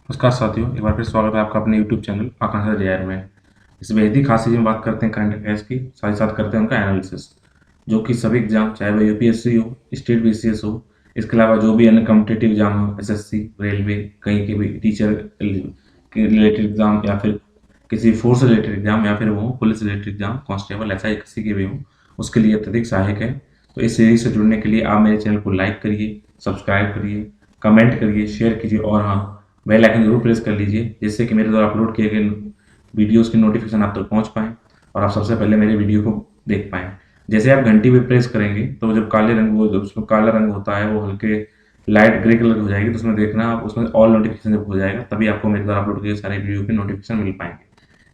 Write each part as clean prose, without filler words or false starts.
नमस्कार साथियों, एक बार फिर स्वागत है आपका अपने YouTube चैनल आकांक्षा जेआर में। इस बेहद ही खास सीरीज में बात करते हैं करंट अफेयर्स की, साथ ही साथ करते हैं उनका एनालिसिस, जो कि सभी एग्जाम, चाहे वो यूपीएससी हो, स्टेट बीसीएस हो, इसके अलावा जो भी अन्य कॉम्पिटेटिव एग्जाम हो, एसएससी, रेलवे, कहीं के भी टीचर के रिलेटेड एग्जाम, या फिर किसी फोर्स रिलेटेड एग्जाम, या फिर वो पुलिस रिलेटेड एग्जाम, कांस्टेबल, ऐसा ही किसी के भी हो, उसके लिए अत्यधिक सहायक है। तो इस सीरीज से जुड़ने के लिए आप मेरे चैनल को लाइक करिए, सब्सक्राइब करिए, कमेंट करिए, शेयर कीजिए, और हाँ, बेल आइकन जरूर प्रेस कर लीजिए, जिससे कि मेरे द्वारा अपलोड किए गए वीडियोस की नोटिफिकेशन आप तक पहुंच पाए और आप सबसे पहले मेरे वीडियो को देख पाएँ। जैसे आप घंटी पे प्रेस करेंगे तो जब काले रंग, वो जब उसमें काला रंग होता है, वो हल्के लाइट ग्रे कलर की हो जाएगी, तो उसमें देखना, आप उसमें ऑल नोटिफिकेशन जब हो जाएगा, तभी आपको मेरे द्वारा अपलोड किए सारे वीडियो के नोटिफिकेशन मिल पाएंगे।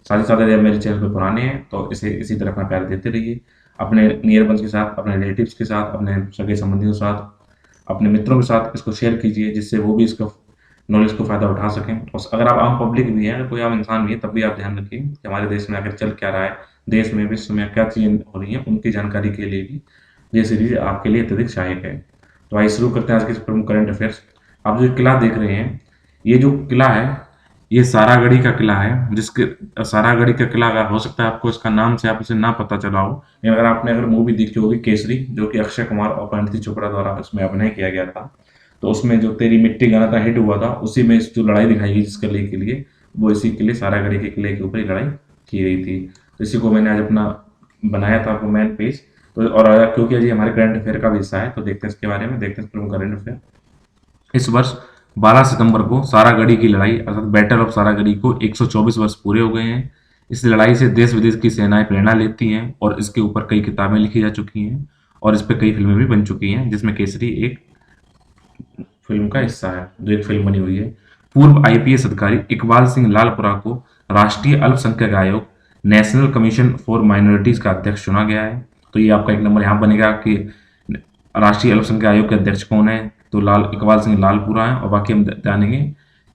साथ ही साथ अगर मेरे चैनल पर पुराने हैं तो इसे इसी तरह अपना प्यार देते रहिए, अपने नियर वंस के साथ, अपने रिलेटिव्स के साथ, अपने सगे संबंधियों के साथ, अपने मित्रों के साथ इसको शेयर कीजिए, जिससे वो भी इसका नॉलेज को फ़ायदा उठा सकें। और अगर आप आम पब्लिक भी हैं, अगर कोई आम इंसान भी है, तब भी आप ध्यान रखिए कि हमारे देश में आखिर चल क्या रहा है, देश में, विश्व में क्या चीज़ें हो रही हैं, उनकी जानकारी के लिए भी ये सीरीज आपके लिए अत्यधिक सहायक है। तो आइए शुरू करते हैं आज के इस प्रमुख करंट अफेयर्स। आप जो किला देख रहे हैं, ये जो किला है, ये सारागढ़ी का किला है, जिसके सारागढ़ी का किला, अगर हो सकता है आपको इसका नाम से आप इसे ना पता चला हो, लेकिन अगर आपने मूवी देखी होगी केसरी, जो कि अक्षय कुमार और परिणीति चोपड़ा द्वारा उसमें अभिनय किया गया था, तो उसमें जो तेरी मिट्टी गाना था हिट हुआ था, उसी में इस जो लड़ाई दिखाई गई जिस किले के लिए, वो इसी किले सारागढ़ी के किले के ऊपर ही लड़ाई की गई थी। तो इसी को मैंने आज अपना बनाया था, आपको मैन पेज। तो और क्योंकि आज ये हमारे करंट अफेयर का भी हिस्सा है, तो देखते हैं इसके बारे में, देखते हैं प्रमुख करंट अफेयर। इस वर्ष 12 सितंबर को सारागढ़ी की लड़ाई अर्थात बैटल ऑफ सारागढ़ी को 124 वर्ष पूरे हो गए हैं। इस लड़ाई से देश विदेश की सेनाएं प्रेरणा लेती हैं और इसके ऊपर कई किताबें लिखी जा चुकी हैं और इस पर कई फिल्में भी बन चुकी हैं, जिसमें केसरी एक फिल्म का हिस्सा है, जो एक फिल्म बनी हुई है। पूर्व आईपीएस अधिकारी इकबाल सिंह लालपुरा को राष्ट्रीय अल्पसंख्यक आयोग, नेशनल कमीशन फॉर माइनॉरिटीज का अध्यक्ष चुना गया है। तो ये आपका एक नंबर यहाँ बनेगा कि राष्ट्रीय अल्पसंख्यक आयोग के अध्यक्ष कौन है, तो लाल इकबाल सिंह लालपुरा है। और बाकी हम जानेंगे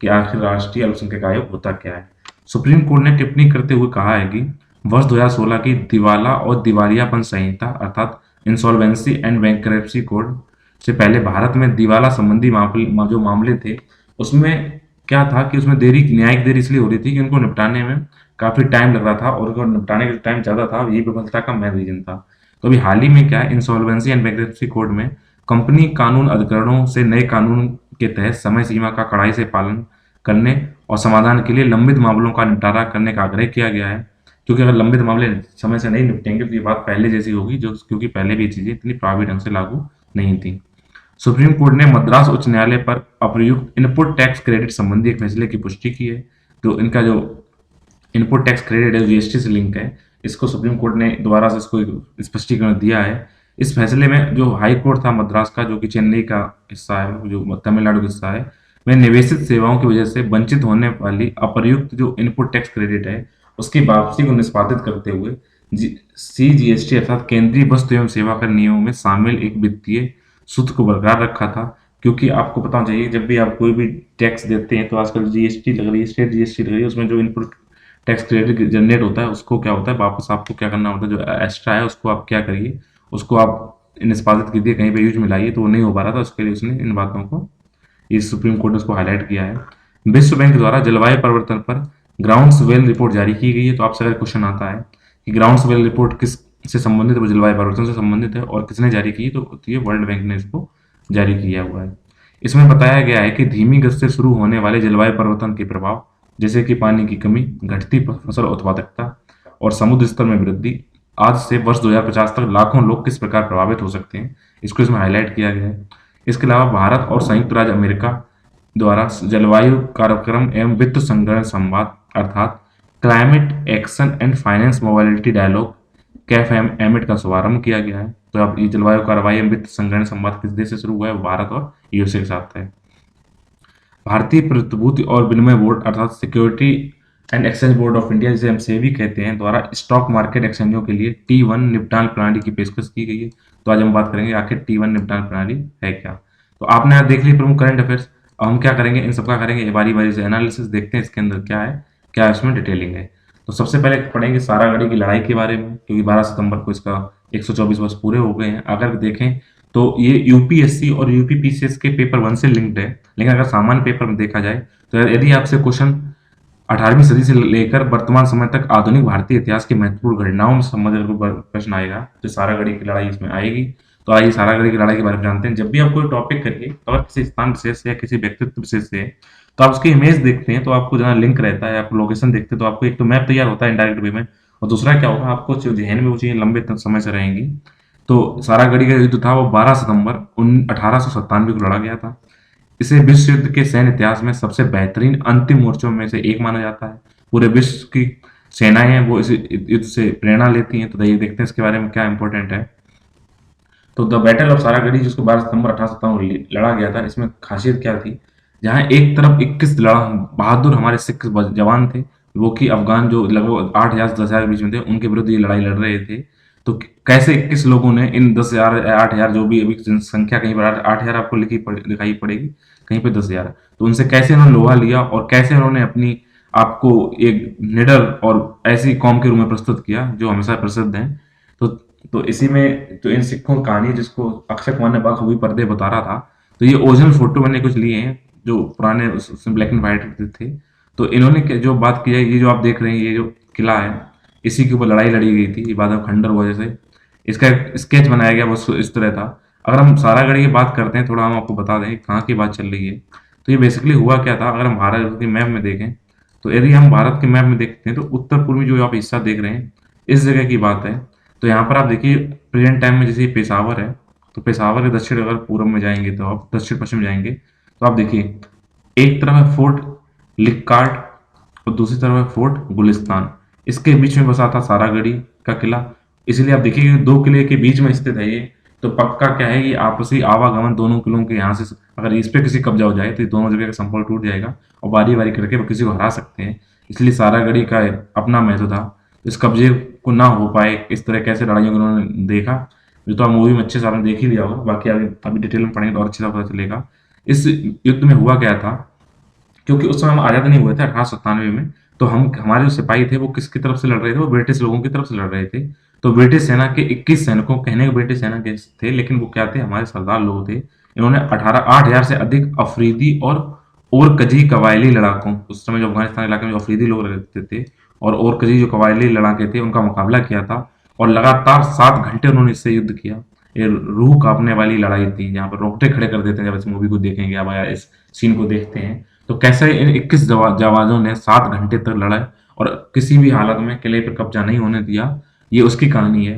कि आखिर राष्ट्रीय अल्पसंख्यक आयोग होता क्या है। सुप्रीम कोर्ट ने टिप्पणी करते हुए कहा है कि वर्ष 2016 की दिवाला और दिवालियापन संहिता अर्थात इंसॉल्वेंसी एंड बैंकरप्सी कोड से पहले भारत में दिवाला संबंधी जो मामले थे, उसमें क्या था कि उसमें न्यायिक देरी इसलिए हो रही थी कि उनको निपटाने में काफी टाइम लग रहा था, और उनको निपटाने का टाइम ज्यादा था, यही विफलता का मेन रीजन था। तो अभी हाल ही में क्या है, इंसॉल्वेंसी एंड बैंकरप्सी कोड में कंपनी कानून अधिकरणों से नए कानून के तहत समय सीमा का कड़ाई से पालन करने और समाधान के लिए लंबित मामलों का निपटारा करने का आग्रह किया गया है। क्योंकि अगर लंबित मामले समय से नहीं निपटेंगे तो ये बात पहले जैसी होगी, जो क्योंकि पहले भी ये चीजें इतनी प्रभावी ढंग से लागू नहीं थी। सुप्रीम कोर्ट ने मद्रास उच्च न्यायालय पर अप्रयुक्त इनपुट टैक्स क्रेडिट संबंधी एक फैसले की पुष्टि की है। तो इनका जो इनपुट टैक्स क्रेडिट है, जीएसटी से लिंक है, इसको सुप्रीम कोर्ट ने दोबारा से इसको एक स्पष्टीकरण दिया है। इस फैसले में जो हाई कोर्ट था मद्रास का, जो कि चेन्नई का हिस्सा है, जो तमिलनाडु का हिस्सा है, में निवेशित सेवाओं की वजह से वंचित होने वाली अप्रयुक्त जो इनपुट टैक्स क्रेडिट है, उसकी वापसी को निष्पादित करते हुए सीजीएसटी अर्थात केंद्रीय वस्तु एवं सेवा कर नियमों में शामिल एक वित्तीय सूत्र को बरकरार रखा था। क्योंकि आपको पता होना चाहिए, जब भी आप कोई भी टैक्स देते हैं तो आजकल जीएसटी लग रही है, स्टेट जीएसटी लग रही है, उसमें जो इनपुट टैक्स क्रेडिट जनरेट होता है, उसको क्या होता है, वापस आपको क्या करना होता है, जो एक्स्ट्रा है उसको आप क्या करिए, उसको आप निष्पादित कीजिए, कहीं पे यूज में लाइए। तो वो नहीं हो पा रहा था, उसके लिए उसने इन बातों को, इस सुप्रीम कोर्ट ने उसको हाईलाइट किया है। विश्व बैंक द्वारा जलवायु परिवर्तन पर ग्राउंड्स वेल रिपोर्ट जारी की गई है। तो आपसे अगर क्वेश्चन आता है कि ग्राउंड्स वेल रिपोर्ट किस से संबंधित है, वो जलवायु परिवर्तन से संबंधित है, और किसने जारी की, तो ये वर्ल्ड बैंक ने इसको जारी किया हुआ है। इसमें बताया गया है कि धीमी गति से शुरू होने वाले जलवायु परिवर्तन के प्रभाव, जैसे कि पानी की कमी, घटती फसल उत्पादकता और समुद्र स्तर में वृद्धि, आज से वर्ष 2050 तक लाखों लोग किस प्रकार प्रभावित हो सकते हैं, इसको इसमें हाईलाइट किया गया है। इसके अलावा भारत और संयुक्त राज्य अमेरिका द्वारा जलवायु कार्यक्रम एवं वित्त संग्रहण संवाद अर्थात climate action and finance mobility dialogue कैफ एमिट का शुभारंभ किया गया है। तो अब ये जलवायु कार्रवाई एवं वित्त संग्रहण संवाद किस देश से शुरू हुआ है, भारत और यूएसए के साथ है। भारतीय प्रतिभूति और विनिमय बोर्ड अर्थात security and exchange board of India, जिसे हम सेबी कहते हैं, द्वारा स्टॉक मार्केट एक्सचेंजों के लिए T1 निपटान प्रणाली की पेशकश की गई है। तो आज हम बात करेंगे आखिर T1 निपटान प्रणाली है क्या। तो आपने आज देख ली प्रमुख करंट अफेयर्स। अब हम क्या करेंगे, इन सबका करेंगे बारी बारी से एनालिसिस, देखते हैं इसके अंदर क्या है, क्या इसमें डिटेलिंग है। तो सबसे पहले पढ़ेंगे सारागढ़ी की लड़ाई के बारे में, क्योंकि 12 सितंबर को इसका 124 वर्ष पूरे हो गए हैं। अगर देखें तो ये यूपीएससी और यूपीपीसीएस के पेपर 1 से लिंक्ड है। लेकिन अगर सामान्य पेपर में देखा जाए तो यदि आपसे क्वेश्चन 18वीं सदी से लेकर वर्तमान समय तक आधुनिक भारतीय इतिहास की महत्वपूर्ण घटनाओं में संबंधित कोई प्रश्न आएगा, तो सारागढ़ी की लड़ाई इसमें आएगी। तो आइए सारागढ़ी की लड़ाई के बारे में जानते हैं। जब भी आप कोई टॉपिक करिए, तो अगर किसी स्थान विशेष से या किसी व्यक्तित्व विशेष से है, तो आप उसकी इमेज देखते हैं, तो आपको जहाँ लिंक रहता है, आप लोकेशन देखते हैं, तो आपको एक तो मैप तैयार होता है इनडायरेक्ट वे में, और दूसरा क्या होगा, आपको जो जहन में वो चीजें लंबे समय से रहेंगी। तो सारागढ़ी का युद्ध था वो 12 सितंबर 1897 को लड़ा गया था। इसे विश्व युद्ध के सैन्य इतिहास में सबसे बेहतरीन अंतिम मोर्चों में से एक माना जाता है। पूरे विश्व की सेनाएं हैं वो इस युद्ध से प्रेरणा लेती हैं। तो ये देखते हैं इसके बारे में क्या इंपॉर्टेंट है। तो द बैटल ऑफ सारागढ़ी जिसको 12 सितंबर 1857 लड़ा गया था, इसमें खासियत क्या थी, जहां एक तरफ 21 बहादुर हमारे सिख जवान थे, वो कि अफगान जो लगभग 8,000 से 10,000 के बीच में थे, उनके विरुद्ध ये लड़ाई लड़ रहे थे। तो कैसे 21 लोगों ने इन 10,000 8,000 जो भी अभी जनसंख्या, कहीं पर 8,000 आपको दिखाई पड़ेगी, कहीं पे 10,000, तो उनसे कैसे उन्होंने लोहा लिया और कैसे उन्होंने अपनी आपको एक निडर और ऐसी कौम के रूप में प्रस्तुत किया जो हमेशा प्रसिद्ध है। तो तो इसी में तो इन सिक्कों की कहानी जिसको अक्षय कुमार ने बखूबी पर्दे बता रहा था, तो ये ओरिजिनल फोटो मैंने कुछ लिए हैं जो पुराने उसमें ब्लैक एंड व्हाइट थे। तो इन्होंने जो बात की है, ये जो आप देख रहे हैं, ये जो किला है, इसी के ऊपर लड़ाई लड़ी गई थी, ये बाद में खंडर हुआ। जैसे इसका स्केच बनाया गया वो इस तरह था। अगर हम सारागढ़ी की बात करते हैं, थोड़ा हम आपको बता दें कहाँ की बात चल रही है। तो ये बेसिकली हुआ क्या था, अगर हम भारत के मैप में देखें, तो यदि हम भारत के मैप में देखते हैं, तो उत्तर पूर्वी जो आप हिस्सा देख रहे हैं, इस जगह की बात है। तो यहाँ पर आप देखिए प्रेजेंट टाइम में जैसे पेशावर है, तो पेशावर के दक्षिण अगर पूर्व में जाएंगे, तो आप दक्षिण पश्चिम जाएंगे, तो आप देखिए एक तरफ है फोर्ट लिक्कार्ट और दूसरी तरफ है फोर्ट गुलिस्तान। इसके बीच में बसा था सारागढ़ी का किला। इसलिए आप देखिए कि दो किले के बीच में स्थित है ये। तो पक्का क्या है कि आपसी आवागमन दोनों किलों के यहाँ से, अगर इस पे किसी कब्जा हो जाए तो ये दोनों जगह का संपर्क टूट जाएगा और बारी बारी करके वो किसी को हरा सकते हैं। इसलिए सारागढ़ी का अपना महत्व था। इस कब्जे को ना हो पाए, इस तरह कैसे लड़ाइयों को उन्होंने देखा, जो तो आप मूवी में अच्छे से आपने देख ही लिया होगा। बाकी अभी डिटेल में पढ़ेंगे तो और अच्छी तरह पता चलेगा इस युद्ध में हुआ क्या था। क्योंकि उस समय हम आज़ाद नहीं हुए थे 1897 में, तो हम हमारे जो सिपाही थे वो किसकी तरफ से लड़ रहे थे, वो ब्रिटिश लोगों की तरफ से लड़ रहे थे। तो ब्रिटिश सेना के 21 सैनिकों, कहने को ब्रिटिश सेना के थे, लेकिन वो क्या थे, हमारे सरदार लोग थे। इन्होंने 8,000 से अधिक अफरीदी और कजी कबायली लड़ाकों, उस समय जो अफगानिस्तान इलाके में जो अफरीदी लोग रहते थे और कजी जो कबायली लड़ाके थे, उनका मुकाबला किया था। और लगातार 7 घंटे उन्होंने इससे युद्ध किया। ये रूह कांपने वाली लड़ाई थी, जहाँ पर रोंगटे खड़े कर देते हैं जब इस मूवी को देखेंगे आप, या इस सीन को देखते हैं। तो कैसे इन 21 जवानों ने 7 घंटे तक लड़ा और किसी भी हालत में किले पर कब्जा नहीं होने दिया, ये उसकी कहानी है।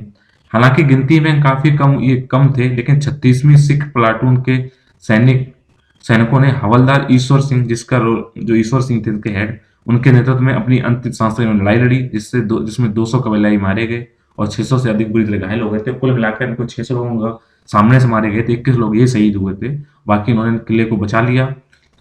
हालांकि गिनती में काफी कम थे, लेकिन 36वीं सिख प्लाटून के सैनिकों ने हवलदार ईश्वर सिंह, जो ईश्वर सिंह थे उनके हेड, उनके नेतृत्व में अपनी अंतिम सांस तक लड़ाई लड़ी, जिसमें 200 कबीलाई मारे गए और 600 से अधिक बुरी तरह घायल हो गए थे। कुल मिलाकर इनको 600 लोगों का सामने से मारे गए थे, 21 लोग ये शहीद हुए थे। बाकी उन्होंने किले को बचा लिया,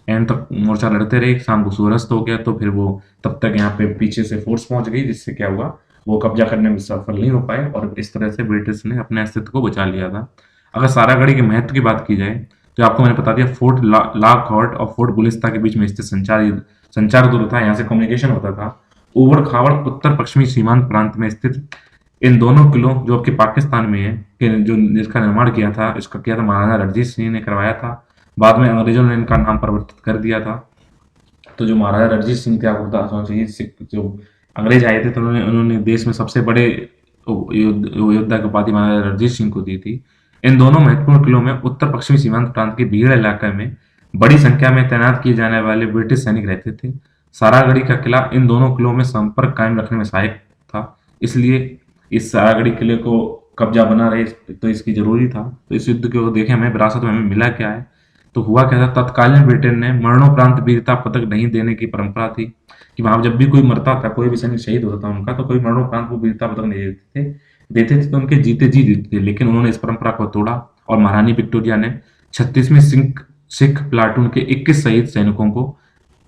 एंड तक मोर्चा लड़ते रहे। शाम को सूर्यास्त हो गया, तो फिर वो तब तक यहाँ पे पीछे से फोर्स पहुंच गई, जिससे क्या हुआ, वो कब्जा करने में सफल नहीं हो पाए और इस तरह से ब्रिटिश ने अपने अस्तित्व को बचा लिया था। अगर सारागढ़ी के महत्व की बात की जाए, तो आपको मैंने बता दिया फोर्ट लाखौट और फोर्ट गुलिस्ता के बीच में स्थित संचार दुर्ग था, यहाँ से कम्युनिकेशन होता था। उबड़ खाबड़ उत्तर पश्चिमी सीमांत प्रांत में स्थित इन दोनों किलों, जो आपके पाकिस्तान में है, जिसका निर्माण किया था, इसका किया था महाराजा रणजीत सिंह ने करवाया था। बाद में अंग्रेजों ने इनका नाम परिवर्तित कर दिया था। तो जो महाराजा रणजीत सिंह थे, आपको बताना चाहिए, जो अंग्रेज आए थे, तो उन्होंने देश में सबसे बड़े योद्धा की उपाधि महाराजा रणजीत सिंह को दी थी। इन दोनों महत्वपूर्ण किलों में उत्तर पश्चिमी सीमांत प्रांत के भीड़ इलाके में बड़ी संख्या में तैनात किए जाने वाले ब्रिटिश सैनिक रहते थे। सारागढ़ी का किला इन दोनों किलों में संपर्क कायम रखने में सहायक था, इसलिए इस सारागढ़ी किले को कब्जा बना रहे, तो इसकी जरूरी था। तो इस युद्ध को देखें हमें विरासत में हमें मिला क्या है। तो हुआ क्या था, तत्कालीन ब्रिटेन ने मरणोपरांत वीरता पदक नहीं देने की परंपरा थी, कि वहां जब भी कोई मरता था, कोई भी सैनिक शहीद होता था उनका, तो कोई मरणोपरांत वो वीरता पदक नहीं देते थे तो उनके जीते जी देते थे। लेकिन उन्होंने इस परंपरा को तोड़ा और महारानी विक्टोरिया ने 36वीं सिख प्लाटून के 21 शहीद सैनिकों को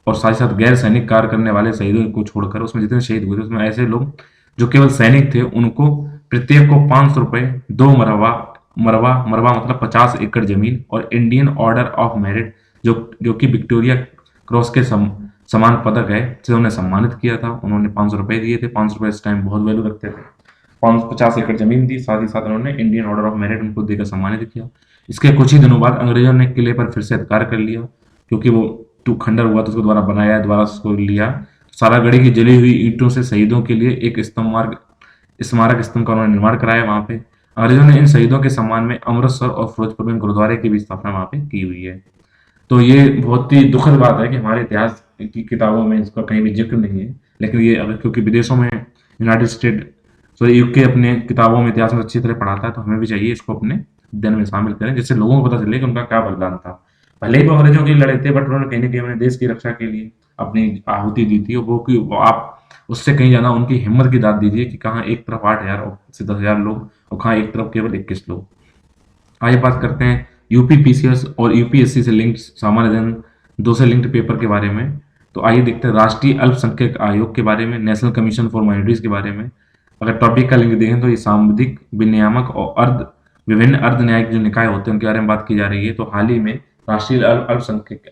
और साथ ही साथ गैर सैनिक कार्य करने वाले शहीदों को छोड़कर, उसमें जितने शहीद हुए थे उसमें ऐसे लोग जो केवल सैनिक थे, उनको प्रत्येक को 500 रुपए, 2 मरवा मरवा मरवा मतलब 50 एकड़ जमीन, और इंडियन ऑर्डर ऑफ मेरिट, जो कि विक्टोरिया क्रॉस के समान पदक है, से उन्हें सम्मानित किया था। उन्होंने 500 रुपए दिए थे। 500 रुपए इस टाइम बहुत वैल्यू रखते थे। 50 एकड़ जमीन दी, साथ ही साथ उन्होंने इंडियन ऑर्डर ऑफ मेरिट उनको देकर सम्मानित किया। इसके कुछ ही दिनों बाद अंग्रेजों ने किले पर फिर से अधिकार कर लिया, क्योंकि वो टू खंडर हुआ तो उसको दोबारा बनाया, दोबारा उसको लिया। सारागढ़ी की जली हुई ईंटों से शहीदों के लिए एक स्मारक स्तंभ का उन्होंने निर्माण कराया वहां पे। अंग्रेजों ने इन शहीदों के सम्मान में अमृतसर और फिरोजपुर में गुरुद्वारे की भी स्थापना वहां पे की हुई है। तो ये बहुत ही दुखद बात है कि हमारे इतिहास की किताबों में इसका कहीं भी जिक्र नहीं है। लेकिन ये अगर क्योंकि विदेशों में यूनाइटेड स्टेट सॉरी यूके अपने किताबों में इतिहास में अच्छी तरह पढ़ाता है, तो हमें भी चाहिए इसको अपने अध्ययन में शामिल करें, जिससे लोगों को पता चले कि उनका क्या बलिदान था। भले ही वो अंग्रेजों के लिए लड़े थे, बट उन्होंने कहीं ना कहीं अपने देश की रक्षा के लिए अपनी आहुति दी थी। वो आप उससे कहीं ज्यादा उनकी हिम्मत की दाद दीजिए कि कहाँ एक तरफ 8,000 से 10,000 लोग और कहाँ एक तरफ केवल 21 लोग। आइए बात करते हैं यूपीपीसीएस और यूपीएससी से लिंक्ड सामान्य जन दो से लिंक्ड पेपर के बारे में। तो आइए देखते हैं राष्ट्रीय अल्पसंख्यक आयोग के बारे में, नेशनल कमीशन फॉर माइनॉरिटीज के बारे में। अगर टॉपिक का लिंक देखें तो ये सांविधिक विनियामक और विभिन्न अर्ध न्यायिक जो निकाय होते हैं उनके बारे में बात की जा रही है। तो हाल ही में राष्ट्रीय अल्पसंख्यक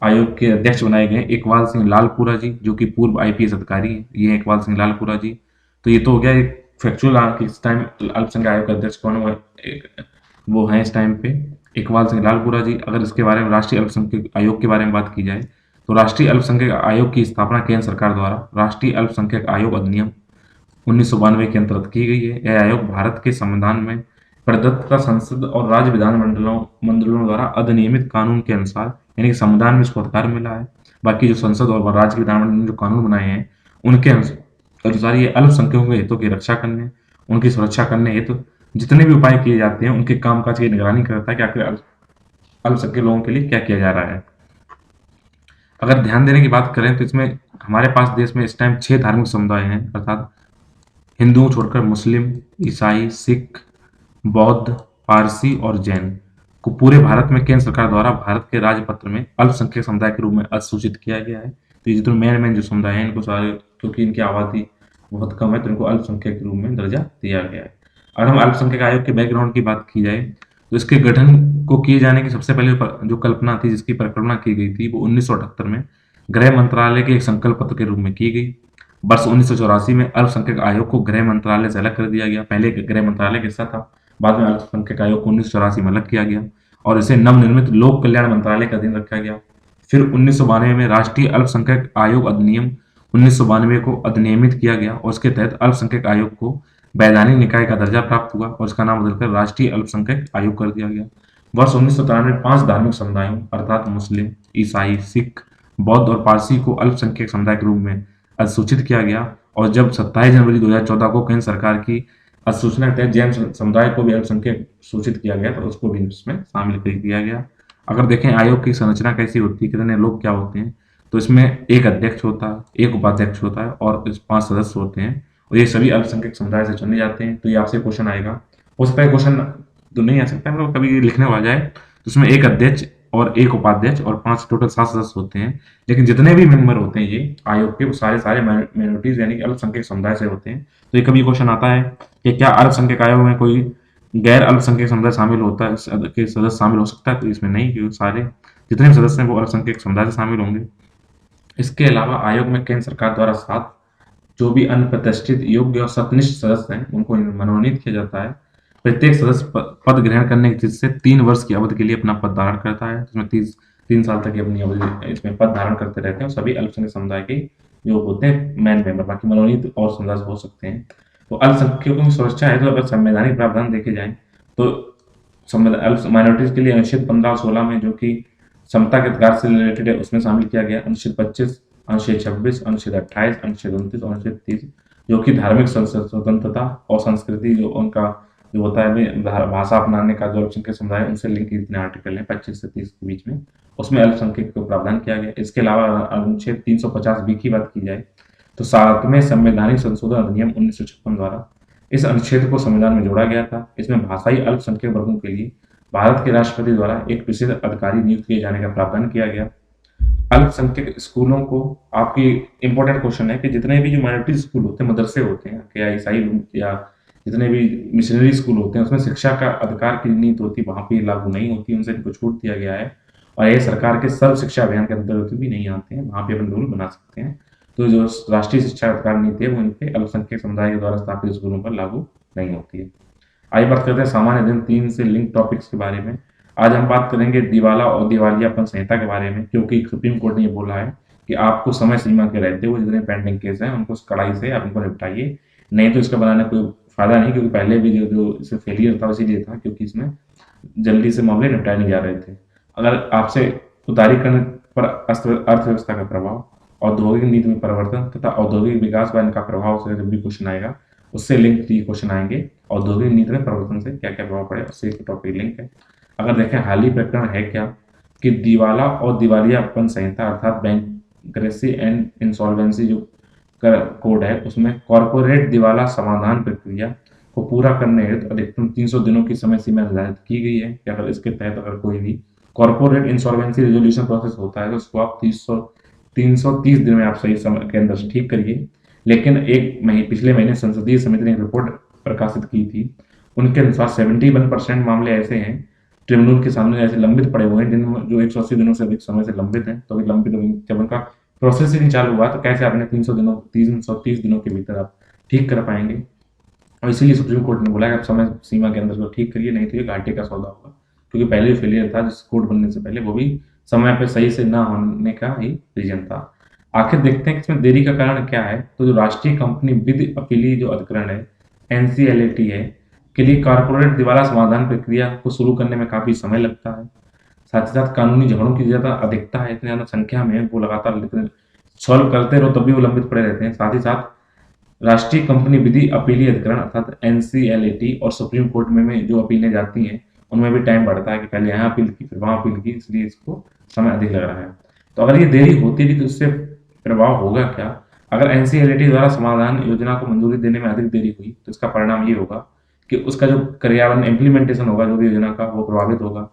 आयोग के अध्यक्ष बनाए गए इकबाल सिंह लालपुरा जी, जो कि पूर्व आईपीएस अधिकारी हैं। ये हैं इकबाल सिंह लालपुरा जी। तो ये तो हो गया एक फैक्चुअल कि इस टाइम अल्पसंख्यक आयोग के अध्यक्ष कौन है, वो हैं इस टाइम पे इकबाल सिंह लालपुरा जी। अगर इसके बारे में राष्ट्रीय अल्पसंख्यक आयोग के बारे में बात की जाए तो राष्ट्रीय अल्पसंख्यक आयोग की स्थापना केंद्र सरकार द्वारा राष्ट्रीय अल्पसंख्यक आयोग अधिनियम 1992 के अंतर्गत की गई है। यह आयोग भारत के संविधान में प्रदत्त संसद और राज्य विधान मंडलों द्वारा अधिनियमित कानून के अनुसार, यानी कि संविधान में इसको अधिकार मिला है। बाकी जो संसद और राज्य विधानमंडल ने जो कानून बनाए हैं उनके अनुसार ये अल्पसंख्यकों के हितों की रक्षा करने, उनकी सुरक्षा करने हेतु जितने भी उपाय किए जाते हैं उनके कामकाज की निगरानी करता है कि आखिर अल्पसंख्यक लोगों के लिए क्या किया जा रहा है। अगर ध्यान देने की बात करें तो इसमें हमारे पास देश में इस टाइम 6 धार्मिक समुदाय हैं, अर्थात हिंदुओं छोड़कर मुस्लिम, ईसाई, सिख, बौद्ध, पारसी और जैन को पूरे भारत में केंद्र सरकार द्वारा भारत के राजपत्र में अल्पसंख्यक समुदाय के रूप में अधिसूचित किया गया है। तो ये जो मेन जो समुदाय है इनको सारे, क्योंकि इनकी आबादी बहुत कम है, तो इनको अल्पसंख्यक के रूप में दर्जा दिया गया है। अगर हम अल्पसंख्यक आयोग के बैकग्राउंड की बात की जाए तो इसके गठन को किए जाने की सबसे पहले जो कल्पना थी, जिसकी परिकल्पना की गई थी, वो 1978 में गृह मंत्रालय के एक संकल्प पत्र के रूप में की गई। वर्ष 1984 में अल्पसंख्यक आयोग को गृह मंत्रालय से अलग कर दिया गया। पहले गृह मंत्रालय का हिस्सा था, बाद में अल्पसंख्यक आयोग को 1984 में अलग किया गया और इसे नवनिर्मित लोक कल्याण मंत्रालय का अधीन रखा गया। फिर 1992 में राष्ट्रीय अल्पसंख्यक आयोग अधिनियम 1992 को अधिनियमित किया गया और इसके तहत अल्पसंख्यक आयोग को वैधानिक निकाय का दर्जा प्राप्त हुआ और इसका नाम बदलकर राष्ट्रीय अल्पसंख्यक आयोग कर दिया गया। वर्ष 1993 में 5 धार्मिक समुदायों अर्थात मुस्लिम, ईसाई, सिख, बौद्ध और पारसी को अल्पसंख्यक समुदाय के रूप में अधिसूचित किया गया और जब 27 जनवरी 2014 को केंद्र सरकार की अधिसूचना के तहत जैन समुदाय को भी अल्पसंख्यक सूचित किया गया, तो उसको भी इसमें शामिल कर दिया गया। अगर देखें आयोग की संरचना कैसी होती है, कितने लोग क्या होते हैं, तो इसमें एक अध्यक्ष होता है, एक उपाध्यक्ष होता है और 5 सदस्य होते हैं और ये सभी अल्पसंख्यक समुदाय से चुने जाते हैं। तो ये आपसे क्वेश्चन आएगा, उस पर क्वेश्चन तो नहीं आ सकता, मतलब कभी लिखने आ जाए तो उसमें एक अध्यक्ष और एक उपाध्यक्ष और 5 टोटल 7 सदस्य होते हैं। लेकिन जितने भी मेंबर होते हैं ये आयोग के, वो सारे माइनॉरिटीज यानी कि अल्पसंख्यक समुदाय से होते हैं। तो ये कभी क्वेश्चन आता है कि क्या अल्पसंख्यक आयोग में कोई गैर अल्पसंख्यक समुदाय शामिल होता है, के सदस्य शामिल हो सकता है? तो इसमें नहीं, क्योंकि सारे जितने भी सदस्य हैं वो अल्पसंख्यक समुदाय से शामिल होंगे। इसके अलावा आयोग में केंद्र सरकार द्वारा 7 जो भी अनप्रतिष्ठित, योग्य और सत्यनिष्ठ सदस्य हैं उनको मनोनीत किया जाता है। प्रत्येक सदस्य पद ग्रहण करने की तिथि से 3 वर्ष की अवधि के लिए अपना पद धारण करता है, जिसमें 3 साल तक अपनी अवधि इसमें पद धारण करते रहते हैं और सभी अल्पसंख्यक समुदाय के जो होते हैं मेन मेंबर, बाकी मनोनीत और समुदाय हो सकते हैं। तो अल्पसंख्यकों की सुरक्षा है तो अगर संवैधानिक प्रावधान देखे जाए तो माइनॉरिटीज के लिए अनुच्छेद 15 और 16 में जो कि समता के अधिकार से रिलेटेड है उसमें शामिल किया गया। अनुच्छेद 25, अनुच्छेद 26, अनुच्छेद 28, अनुच्छेद 29 और अनुच्छेद 30 जो कि धार्मिक स्वतंत्रता और संस्कृति जो उनका जो होता है भाषा अपनाने का जो अल्पसंख्यक समुदाय है उनसे लिंक जितने आर्टिकल हैं 25 से 30 के बीच में, उसमें अल्पसंख्यक को प्रावधान किया गया। इसके अलावा अनुच्छेद 350 बी की बात की जाए तो 7वें संवैधानिक संशोधन अधिनियम 1956 द्वारा इस अनुच्छेद को संविधान में जोड़ा गया था। इसमें भाषाई अल्पसंख्यक वर्गों के लिए भारत के राष्ट्रपति द्वारा एक विशेष अधिकारी नियुक्त किए जाने का प्रावधान किया गया। अल्पसंख्यक स्कूलों को, आपकी इंपॉर्टेंट क्वेश्चन है कि जितने भी जो माइनॉरिटी स्कूल होते हैं, मदरसे होते हैं, क्या ईसाई या जितने भी मिशनरी स्कूल होते हैं, उसमें शिक्षा का अधिकार की नीति होती है, वहां पे लागू नहीं होती, उनसे इनको छूट दिया गया है और ये सरकार के सर्व शिक्षा अभियान के अंतर्गत भी नहीं आते हैं, वहां पे अपन रूल बना सकते हैं। तो जो राष्ट्रीय शिक्षा अधिकार नीति है वो इनके अल्पसंख्यक समुदाय के द्वारा स्थापित स्कूलों पर लागू नहीं होती है। आइए बात करते हैं सामान्य दिन 3 से लिंक टॉपिक्स के बारे में। आज हम बात करेंगे दिवाला और दिवालियापन संहिता के बारे में, क्योंकि सुप्रीम कोर्ट ने ये बोला है कि आपको समय सीमा के रहते हुए जितने पेंडिंग केस हैं उनको कड़ाई से आप उनको निपटाइए, नहीं तो इसका बनाने कोई फायदा नहीं, क्योंकि पहले भी जो जो इससे फेलियर था इसीलिए था क्योंकि इसमें जल्दी से मामले निपटाए नहीं जा रहे थे। अगर आपसे उदारीकरण पर अर्थव्यवस्था का प्रभाव, औद्योगिक नीति में परिवर्तन तथा औद्योगिक विकास पर इनका प्रभाव से जब भी क्वेश्चन आएगा उससे लिंक ये क्वेश्चन आएंगे। औद्योगिक नीति में परिवर्तन से क्या क्या प्रभाव पड़े उससे एक टॉपिक लिंक है। अगर देखें हाल ही प्रकरण है क्या कि दिवाला और दिवालियापन संहिता अर्थात बैंकरेसी एंड इंसॉल्वेंसी जो कोड है उसमें कॉरपोरेट दिवाला समाधान प्रक्रिया को पूरा करने हेतु अधिकतम 300 दिनों की समय सीमा निर्धारित की गई है कि अगर इसके तहत अगर कोई भी कॉरपोरेट इंसॉल्वेंसी रेजोल्यूशन प्रोसेस होता है तो उसको आप 330 दिन में आप सही समय के अंदर ठीक करिए। लेकिन पिछले महीने संसदीय समिति ने एक रिपोर्ट प्रकाशित की थी, उनके अनुसार 71% मामले ऐसे हैं ट्रिब्यूनल के सामने ऐसे लंबित पड़े हुए हैं जिन जो 180 दिनों से अधिक समय से लंबित हैं। तो लंबित जब उनका प्रोसेस ही नहीं चालू हुआ तो कैसे आपने 330 दिनों के भीतर आप ठीक कर पाएंगे। और इसीलिए सुप्रीम कोर्ट ने बोला कि आप समय सीमा के अंदर उसको ठीक करिए, नहीं तो ये घाटे का सौदा होगा, क्योंकि पहले भी फेलियर था जिस कोर्ट बनने से पहले, वो भी समय पे सही से ना होने का ही रीजन था। आखिर देखते हैं कि इसमें देरी का कारण क्या है। तो जो राष्ट्रीय कंपनी विधि अपीली जो अधिकरण है एनसीएलएटी है के लिए कॉर्पोरेट दिवाला समाधान प्रक्रिया को शुरू करने में काफी समय लगता है। साथ ही साथ कानूनी झगड़ों की ज्यादा अधिकता है, इतनी ज्यादा संख्या में वो लगातार सॉल्व करते रहो तब भी वो लंबित पड़े रहते हैं। साथ ही साथ राष्ट्रीय कंपनी विधि अपीलीय अधिकरण अर्थात एनसीएलएटी और सुप्रीम कोर्ट में जो अपीलें जाती हैं उनमें भी टाइम बढ़ता है कि पहले यहाँ अपील की फिर वहां अपील की, इसलिए इसको समय अधिक लग रहा है। तो अगर ये देरी होती भी तो इससे प्रभाव होगा क्या। अगर एनसीएलएटी द्वारा समाधान योजना को मंजूरी देने में अधिक देरी हुई तो इसका परिणाम ये होगा कि उसका जो क्रियान्वयन इम्प्लीमेंटेशन होगा जो भी योजना का वो प्रभावित होगा।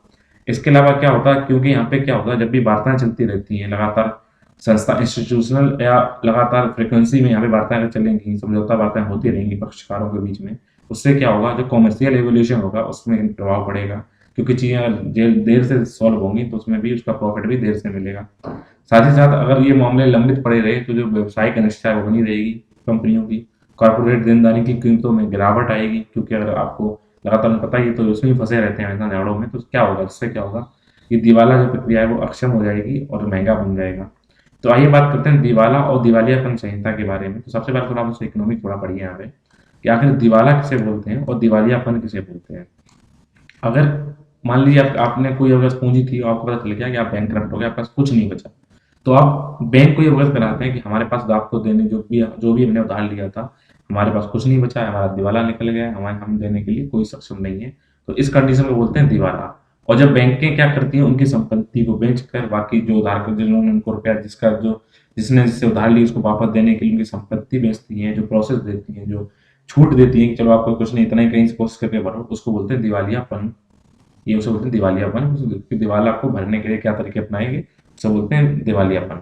इसके अलावा क्या होता है, क्योंकि यहाँ पे क्या होता है जब भी वार्ताएं चलती रहती हैं लगातार संस्था इंस्टीट्यूशनल या लगातार फ्रीक्वेंसी में यहाँ पे वार्ताएं चलेंगी, समझौता वार्ताएं होती रहेंगी पक्षकारों के बीच में, उससे क्या होगा जो कॉमर्शियल एवोल्यूशन होगा उसमें प्रभाव पड़ेगा, क्योंकि चीजें अगर देर से सॉल्व होंगी तो उसमें भी उसका प्रॉफिट भी देर से मिलेगा। साथ ही साथ अगर ये मामले लंबित पड़े रहे तो जो व्यवसायिक अनिश्चितता है वो बनी रहेगी कंपनियों की, कॉर्पोरेट देनदारी की कीमतों में गिरावट आएगी, क्योंकि अगर आपको लगातार पता ही तो उसमें ही फंसे रहते हैं ऐसा झगड़ों में, तो क्या होगा इससे क्या होगा कि दिवाला जो प्रक्रिया है वो अक्षम हो जाएगी और महंगा बन जाएगा। तो आइए बात करते हैं दिवाला और दिवालियापन संहिता के बारे में। तो सबसे पहले थोड़ा आपसे इकोनॉमिक थोड़ा पढ़िए यहाँ पे कि आखिर दिवाला किसे बोलते हैं और दिवालियापन किसे बोलते हैं। अगर मान लीजिए आपने कोई अगर पूंजी थी और आपको पता चल गया कि आप बैंकक्रप्ट हो गए, आपके पास कुछ नहीं बचा, तो आप बैंक को ये अवगत कराते हैं कि हमारे पास आपको देने जो भी हमने उधार लिया था हमारे पास कुछ नहीं बचा है, हमारा दिवाला निकल गया है, हमारे हम देने के लिए कोई सक्षम नहीं है। तो इस कंडीशन में बोलते हैं दिवाला। और जब बैंकें क्या करती हैं उनकी संपत्ति को बेचकर बाकी जो उधार जिन्होंने उनको रुपया जिसने जिससे उधार ली उसको वापस देने के लिए उनकी संपत्ति बेचती हैं, जो प्रोसेस देती हैं, जो छूट देती है कि चलो आपको कुछ नहीं इतना ही कहीं से कोशिश करके भरो, उसको बोलते हैं दिवालियापन। ये उसे बोलते हैं दिवालियापन। दिवाला को भरने के लिए क्या तरीके अपनाएंगे उसे बोलते हैं दिवालियापन।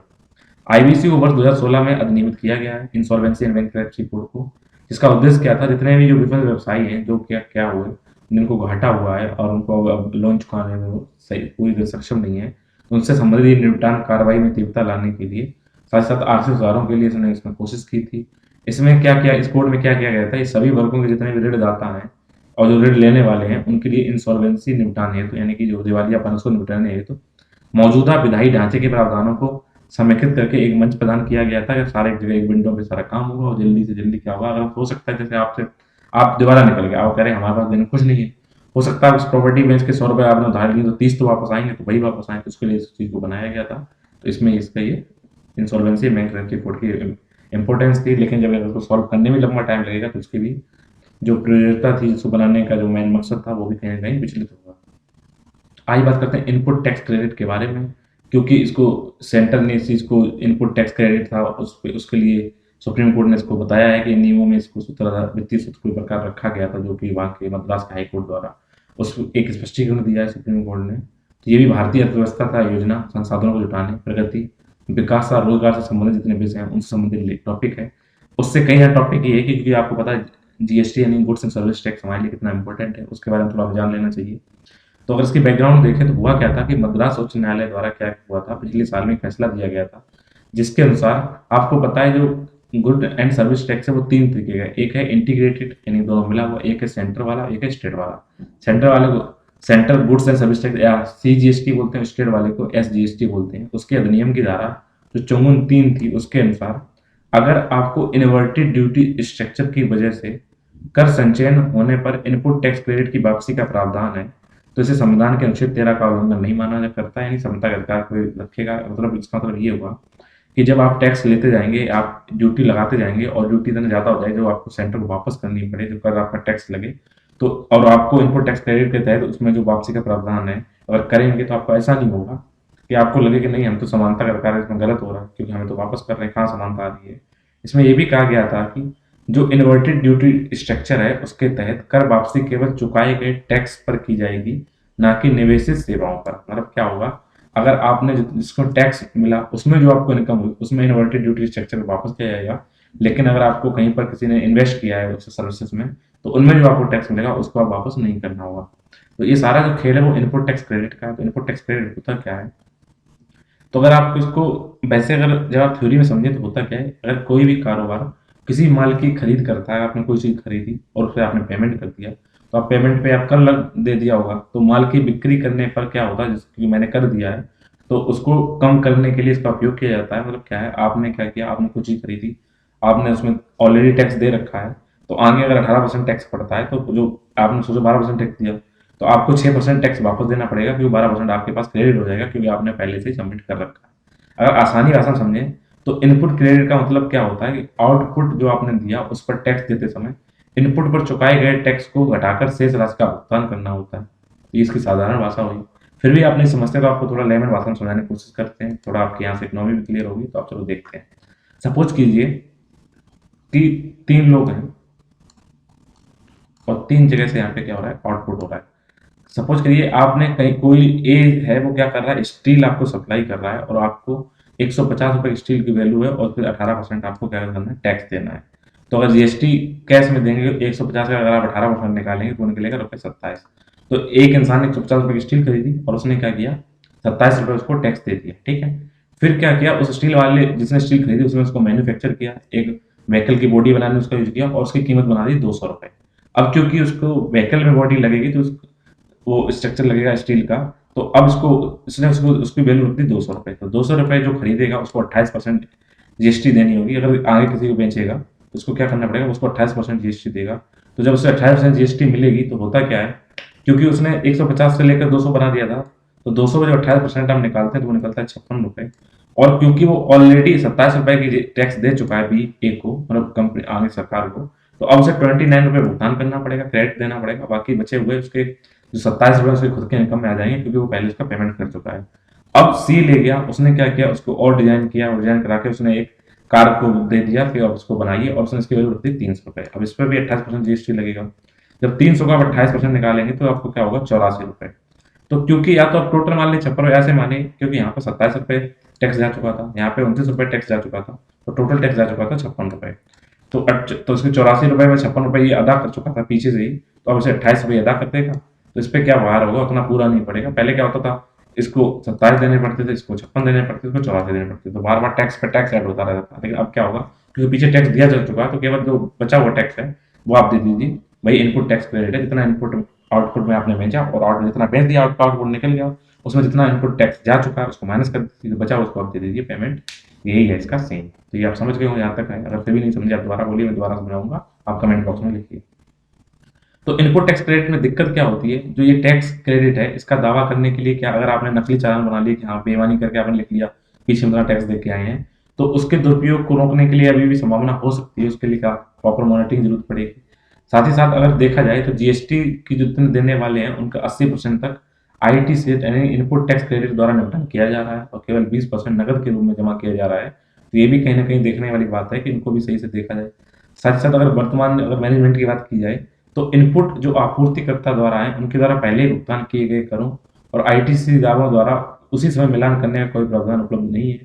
आईबीसी को वर्ष 2016 में अधिनियमित किया गया है इंसॉल्वेंसी एंड बैंकरप्सी कोड को, जिसका उद्देश्य क्या था जितने भी जो विफल व्यवसायी हैं जो क्या क्या हुए जिनको घाटा हुआ है और उनको अब लोन चुकाने में वो सही पूरी तरह सक्षम नहीं है, उनसे संबंधित निपटान कार्रवाई में तीव्रता लाने के लिए साथ साथ आर्थिक सुधारों के लिए इसमें कोशिश की थी। इसमें क्या किया, इस कोड में क्या किया गया था, ये सभी वर्गों के जितने भी ऋणदाता हैं और जो ऋण लेने वाले हैं उनके लिए इंसॉल्वेंसी निपटान हेतु यानी कि जो दिवालियापन उसको निपटाने हेतु मौजूदा विधायी ढांचे के प्रावधानों को समेकित करके एक मंच प्रदान किया गया था कि सारे एक जगह एक विंडो पे सारा काम होगा और जल्दी से जल्दी क्या होगा। अगर हो सकता है जैसे आप दोबारा निकल गए, आप कह रहे हैं हमारे पास देने कुछ नहीं है, हो सकता है उस प्रॉपर्टी बेच के 100 रुपये आपने उधार लिए तो 30 तो वापस आएंगे, तो वही वापस आए, तो उसके लिए इस चीज़ को बनाया गया था। तो इसमें इसका ये इंसॉल्वेंसी बैंकरप्सी कोड की इंपॉर्टेंस थी। लेकिन जब इसको सॉल्व करने में लंबा टाइम लगेगा तो उसकी भी जो प्रियोरिता थी जिसको बनाने का जो मेन मकसद था वो भी कहीं ना कहीं विचलित होगा। आइए बात करते हैं इनपुट टैक्स क्रेडिट के बारे में, क्योंकि इसको सेंटर ने इस चीज़ को इनपुट टैक्स क्रेडिट था उसके लिए सुप्रीम कोर्ट ने इसको बताया है कि नियमों में इसको वित्तीय सूत्र कोई प्रकार रखा गया था जो कि वहाँ के मद्रास हाई कोर्ट द्वारा उसको एक स्पष्टीकरण दिया है सुप्रीम कोर्ट ने। तो ये भी भारतीय अर्थव्यवस्था का योजना संसाधनों को जुटाने प्रगति विकास और रोजगार से संबंधित जितने विषय हैं उनसे संबंधित टॉपिक है। उससे कई सारे टॉपिक ये है कि क्योंकि आपको पता है जीएसटी यानी गुड्स एंड सर्विस टैक्स हमारे लिए कितना इंपॉर्टेंट है, उसके बारे में थोड़ा जान लेना चाहिए। तो अगर इसकी बैकग्राउंड देखें तो हुआ क्या था कि मद्रास उच्च न्यायालय द्वारा क्या हुआ था, पिछले साल में फैसला दिया गया था जिसके अनुसार आपको पता है जो गुड एंड सर्विस टैक्स है वो तीन तरीके का है। एक है इंटीग्रेटेड यानी दोनों मिला हुआ, एक है सेंटर वाला, एक है स्टेट वाला। सेंटर वाले को central goods and service tax या सीजीएसटी बोलते हैं, स्टेट वाले को एसजीएसटी बोलते हैं। उसके अधिनियम की धारा जो 54(3) थी उसके अनुसार अगर आपको इन्वर्टेड ड्यूटी स्ट्रक्चर की वजह से कर संचयन होने पर इनपुट टैक्स क्रेडिट की वापसी का प्रावधान है, तो इसे संविधान के अनुच्छेद 13 का उल्लंघन नहीं माना जा करता है, यानी समता का अधिकार कोई रखेगा। मतलब इसका मतलब ये हुआ कि जब आप टैक्स लेते जाएंगे, आप ड्यूटी लगाते जाएंगे और ड्यूटी इतनी ज़्यादा हो जाए जो आपको सेंटर को वापस करनी पड़े, जो कर आपका टैक्स लगे, तो और आपको इनपुट टैक्स क्रेडिट के तहत उसमें जो वापसी का प्रावधान है अगर करेंगे तो आपको ऐसा नहीं होगा कि आपको लगे कि नहीं हम तो समानता का अधिकार है, इसमें गलत हो रहा है क्योंकि हमें तो वापस कर रहे हैं, कहाँ समानता आ रही है। इसमें यह भी कहा गया था कि जो इन्वर्टेड ड्यूटी स्ट्रक्चर है उसके तहत कर वापसी केवल चुकाए गए टैक्स पर की जाएगी, ना कि निवेशित सेवाओं पर। मतलब क्या होगा, अगर आपने जिसको टैक्स मिला उसमें जो आपको इनकम हुई उसमें इन्वर्टेड ड्यूटी स्ट्रक्चर वापस किया जाएगा, लेकिन अगर आपको कहीं पर किसी ने इन्वेस्ट किया है उस सर्विसेज में तो उनमें जो आपको टैक्स मिलेगा उसको आप वापस नहीं करना होगा। तो ये सारा जो खेल है वो इनपुट टैक्स क्रेडिट का है। तो इनपुट टैक्स क्रेडिट होता क्या है, तो अगर आप इसको वैसे अगर जब आप थ्योरी में समझे तो होता क्या है, अगर कोई भी कारोबार किसी माल की खरीद करता है, आपने कोई चीज़ खरीदी और फिर आपने पेमेंट कर दिया, तो आप पेमेंट पे आप कर लग दे दिया होगा, तो माल की बिक्री करने पर क्या होता है, जिसकी मैंने कर दिया है तो उसको कम करने के लिए इसका उपयोग किया जाता है। मतलब क्या है, आपने क्या किया, आपने कुछ चीज़ खरीदी, आपने उसमें ऑलरेडी टैक्स दे रखा है, तो आगे अगर 18% टैक्स पड़ता है तो जो आपने सोचो 12% टैक्स दिया, तो आपको 6% टैक्स वापस देना पड़ेगा क्योंकि 12% आपके पास क्रेडिट हो जाएगा क्योंकि आपने पहले से ही सबमिट कर रखा है। अगर आसानी आसान समझें तो इनपुट क्रेडिट का मतलब क्या होता है कि आउटपुट जो आपने दिया उस पर टैक्स देते समय इनपुट पर चुकाए गए टैक्स को घटाकर शेष राशि का भुगतान करना होता है। ये इसकी साधारण भाषा हुई। फिर भी आप नहीं समझते तो आपको थोड़ा लेमन भाषा में समझाने की कोशिश करते हैं, थोड़ा आपके यहाँ से इकोनॉमी भी क्लियर होगी। तो आप चलो देखते हैं। सपोज कीजिए कि तीन लोग हैं और तीन जगह से यहाँ पे क्या हो रहा है, आउटपुट हो रहा है। सपोज करिए आपने कहीं कोई ए है वो क्या कर रहा है, स्टील आपको सप्लाई कर रहा है और आपको 150 रुपए स्टील की वैल्यू है और फिर 18% आपको क्या करना है, टैक्स देना है। तो अगर जीएसटी कैश में देंगे 150 का अगर आप 18% निकालेंगे तो निकलेगा ₹27। तो एक इंसान ने 150 रुपए की स्टील खरीदी और उसने क्या किया, 27 रुपए उसको टैक्स दे दिया। ठीक है, फिर क्या किया, उस स्टील वाले जिसने स्टील खरीदी उसने उसको मैन्युफैक्चर किया, एक व्हीकल की बॉडी बनाने में उसका यूज किया और उसकी कीमत बना दी ₹200। अब क्योंकि उसको व्हीकल में बॉडी लगेगी तो वो स्ट्रक्चर लगेगा स्टील का, तो अब इसको इसने उसको उसकी वैल्यू रख दी ₹200। तो ₹200 जो खरीदेगा उसको 28% जीएसटी देनी होगी। अगर आगे किसी को बेचेगा तो उसको क्या करना पड़ेगा, उसको 28% जीएसटी देगा। तो जब उसे 28% जीएसटी मिलेगी तो होता क्या है, क्योंकि उसने 150 से लेकर 200 बना दिया था, तो 200 में जब 28% हम निकालते हैं तो वो निकलता है ₹56। और क्योंकि वो ऑलरेडी ₹27 की टैक्स दे चुका है बी ए को, मतलब कंपनी आगे सरकार को, तो अब उसे ₹29 भुगतान करना पड़ेगा, क्रेडिट देना पड़ेगा। बाकी बचे हुए उसके जो ₹27 उसके खुद के इनकम में आ जाएंगे क्योंकि वो पहले उसका पेमेंट कर चुका है। अब सी ले गया, उसने क्या किया, उसको और डिजाइन किया और डिजाइन करा के उसने एक कार को दे दिया, फिर अब उसको बनाइए और उसने इसकी वैल्यू रख दी ₹300। अब इस पर भी 28% जीएसटी लगेगा। जब 300 का आप 28% निकालेंगे तो आपको क्या होगा, ₹84। तो क्योंकि या तो आप टोटल मान लीजिए 56 ऐसे माने, क्योंकि यहाँ पर ₹27 टैक्स जा चुका था, यहाँ पे ₹29 टैक्स जा चुका था, तो टोटल टैक्स जा चुका था ₹56। तो उसके ₹84 में ₹56 ये अदा कर चुका था पीछे से ही, तो अब उसे ₹28 अदा कर देगा। तो इस पे क्या भार होगा, उतना पूरा नहीं पड़ेगा। पहले क्या होता था, इसको 27 देने पड़ते थे, इसको 56 देने पड़ते थे, इसको 84 देने पड़ते थे, तो बार बार टैक्स पे टैक्स ऐड होता रहता था। लेकिन अब क्या होगा, क्योंकि पीछे टैक्स दिया जा चुका है तो केवल जो बचा हुआ टैक्स है वो आप दे दीजिए। वही इनपुट टैक्स क्रेडिट है, जितना इनपुट आउटपुट में आपने भेजा और आउटपुट जितना भेज दिया, आउटपुट निकल गया, उसमें जितना इनपुट टैक्स जा चुका है उसको माइनस कर दीजिए, बचा उसको आप दे दीजिए पेमेंट। यही है इसका सेम। तो ये आप समझ गए हो यहाँ तक है। अगर फिर भी नहीं समझे आप दोबारा बोलिए, मैं दोबारा समझाऊंगा, आप कमेंट बॉक्स में लिखिए। तो इनपुट टैक्स क्रेडिट में दिक्कत क्या होती है, जो ये टैक्स क्रेडिट है इसका दावा करने के लिए क्या, अगर आपने नकली चालान बना लिया कि हाँ बेईमानी करके आपने लिख लिया पीछे इतना टैक्स दे के आए हैं, तो उसके दुरुपयोग को रोकने के लिए अभी भी संभावना हो सकती है। उसके लिए क्या प्रॉपर मॉनिटरिंग जरूरत पड़ेगी। साथ ही साथ अगर देखा जाए तो जीएसटी की जितने देने वाले हैं उनका 80% तक आईटी से यानी इनपुट टैक्स क्रेडिट द्वारा निपटान किया जा रहा है और केवल 20% नकद के रूप में जमा किया जा रहा है। तो ये भी कहीं ना कहीं देखने वाली बात है कि इनको भी सही से देखा जाए। साथ ही साथ अगर वर्तमान अगर मैनेजमेंट की बात की जाए तो इनपुट जो आपूर्तिकर्ता द्वारा है उनके द्वारा पहले ही भुगतान किए गए करों और आईटीसी दावों द्वारा उसी समय मिलान करने का कोई प्रावधान उपलब्ध नहीं है।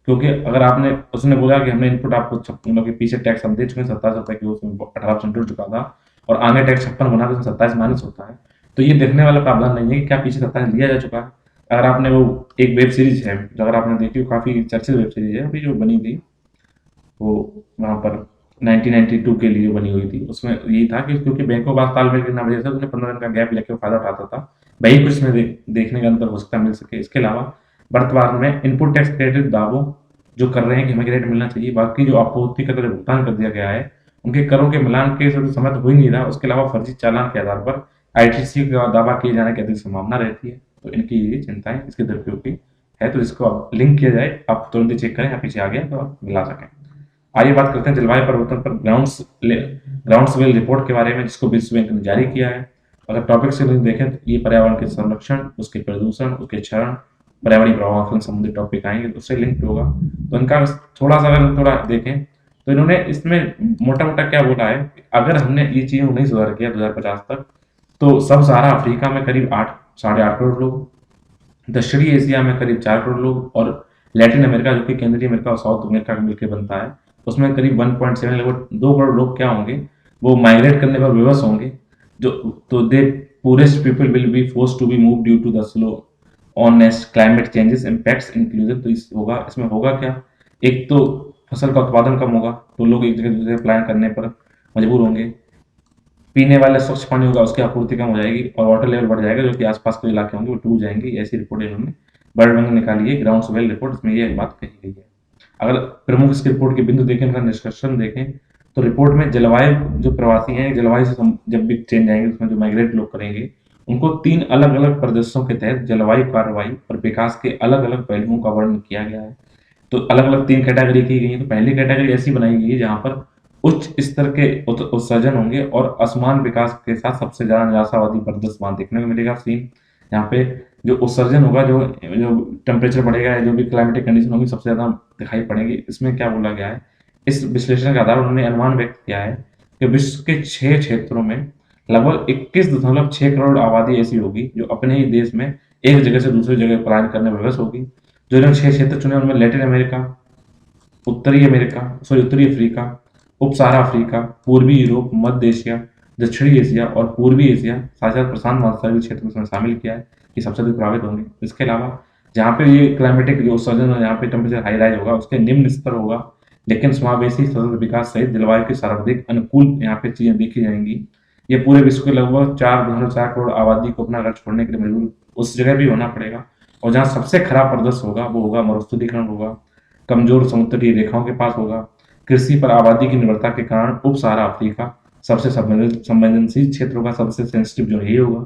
क्योंकि अगर आपने उसने बोला कि हमने इनपुट आपको मतलब कि पीछे टैक्स हम दे चुके हैं ₹27 की, उसमें 18% जुड़ चुका था और आगे टैक्स 56 बना तो उसमें 27 माइनस होता है, तो ये देखने वाला प्रावधान नहीं है कि क्या पीछे 27 दिया जा चुका है। अगर आपने वो एक वेब सीरीज है जो अगर आपने देखी, काफी चर्चित वेब सीरीज है अभी जो बनी थी, वो वहाँ पर 1992 के लिए बनी हुई थी। उसमें यही था कि क्योंकि बैंकों के पास तालमेल की ना वजह से उन्हें 15 दिन का गैप लेके फायदा उठाता था। वही कुछ इसमें देखने का अंतर हो सकता है मिल सके। इसके अलावा वर्तमान में इनपुट टैक्स क्रेडिट दावों जो कर रहे हैं कि हमें क्रेडिट मिलना चाहिए, बाकी जो आपूर्ति का जो भुगतान कर दिया गया है उनके करों के मिलान के समय तो हो ही नहीं रहा। उसके अलावा फर्जी चालान के आधार पर आईटीसी का दावा किए जाने की अधिक संभावना रहती है। तो इनकी ये चिंताएं इसके दुरुपयोग की है। तो इसको अब लिंक किया जाए, आप तुरंत ही चेक करें, आप पीछे आ गया तो आप मिला सकें। आइए बात करते हैं जलवायु परिवर्तन पर ग्राउंड्सवेल रिपोर्ट के बारे में, जिसको विश्व बैंक ने जारी किया है। अगर टॉपिक से देखें तो ये पर्यावरण के संरक्षण, उसके प्रदूषण, उसके क्षरण, पर्यावरणीय प्रभाव से संबंधित टॉपिक आएंगे तो उससे लिंक होगा। तो इनका थोड़ा सा अगर थोड़ा देखें तो इन्होंने इसमें मोटा मोटा क्या बोला है, अगर हमने ये चीजें नहीं सुधार किया 2050 तक तो सब सहारा अफ्रीका में करीब 8 साढ़े 8 करोड़ लोग, दक्षिणी एशिया में करीब 4 करोड़ लोग, और लैटिन अमेरिका जो कि केंद्रीय अमेरिका और साउथ अमेरिका मिलकर बनता है उसमें करीब 1.7 लगभग 2 करोड़ लोग क्या होंगे, वो माइग्रेट करने पर विवश होंगे। जो तो they poorest people will be force to be move due to the slow onset climate changes impacts inclusion. तो इसमें होगा क्या, एक तो फसल का उत्पादन कम होगा तो लोग एक जगह दूसरे प्लान करने पर मजबूर होंगे। पीने वाला स्वच्छ पानी होगा उसकी आपूर्ति कम हो जाएगी और वाटर लेवल बढ़ जाएगा, जो कि आसपास के इलाके होंगे वो डूब जाएंगे। ऐसी रिपोर्ट इन्होंने वर्ल्ड बैंक ने निकाली है, ग्राउंड सवेल रिपोर्ट, इसमें ये बात कही गई है। अगर प्रमुख इसकी रिपोर्ट के बिंदु देखें, उनका निष्कर्षण देखें तो रिपोर्ट में जलवायु जो प्रवासी हैं, जलवायु से जब भी चेंज आएंगे उसमें जो माइग्रेट लोग करेंगे उनको 3 अलग अलग प्रदेशों के तहत जलवायु कार्रवाई और विकास के अलग अलग पहलुओं का वर्णन किया गया है। तो अलग अलग 3 कैटेगरी की गई है। तो पहली कैटेगरी ऐसी बनाई गई है जहां पर उच्च स्तर के उत्सर्जन होंगे और असमान विकास के साथ सबसे ज्यादा निराशावादी परिदृश्य वहां देखने को मिलेगा सीन। यहाँ पे जो उत्सर्जन होगा, जो जो टेम्परेचर बढ़ेगा, जो भी क्लाइमेटिक कंडीशन होगी सबसे ज्यादा दिखाई पड़ेगी। इसमें क्या बोला गया है, इस विश्लेषण के आधार पर उन्होंने अनुमान व्यक्त किया है कि विश्व के 6 क्षेत्रों में लगभग 21.6 करोड़ आबादी ऐसी होगी जो अपने ही देश में एक जगह से दूसरी जगह पलायन करने में विवश होगी। जो इन्होंने 6 क्षेत्र चुने उनमें लैटिन अमेरिका, उत्तरी अफ्रीका, उप सहारा अफ्रीका, पूर्वी यूरोप, मध्य एशिया, दक्षिणी एशिया और पूर्वी एशिया, साथ साथ प्रशांत महासागरीय क्षेत्र में शामिल किया है कि सबसे अधिक प्रभावित होंगे। इसके अलावा जहाँ पे ये क्लाइमेटिक जो उत्सर्जन है, जहाँ पे टेम्परेचर हाई राइज होगा उसके निम्न स्तर होगा, लेकिन समावेशी सतत विकास सहित जलवायु के सर्वाधिक अनुकूल यहाँ पे चीजें देखी जाएंगी। ये पूरे विश्व के लगभग 4.4 करोड़ आबादी को अपना घर छोड़ने के लिए मजबूर उस जगह भी होना पड़ेगा। और जहाँ सबसे खराब परिदृश्य होगा वो होगा मरुस्थलीकरण होगा, कमजोर समुद्री रेखाओं के पास होगा, कृषि पर आबादी की निर्भरता के कारण उप सहारा अफ्रीका सबसे संवेदनशील क्षेत्रों का सबसे सेंसिटिव जो यही होगा,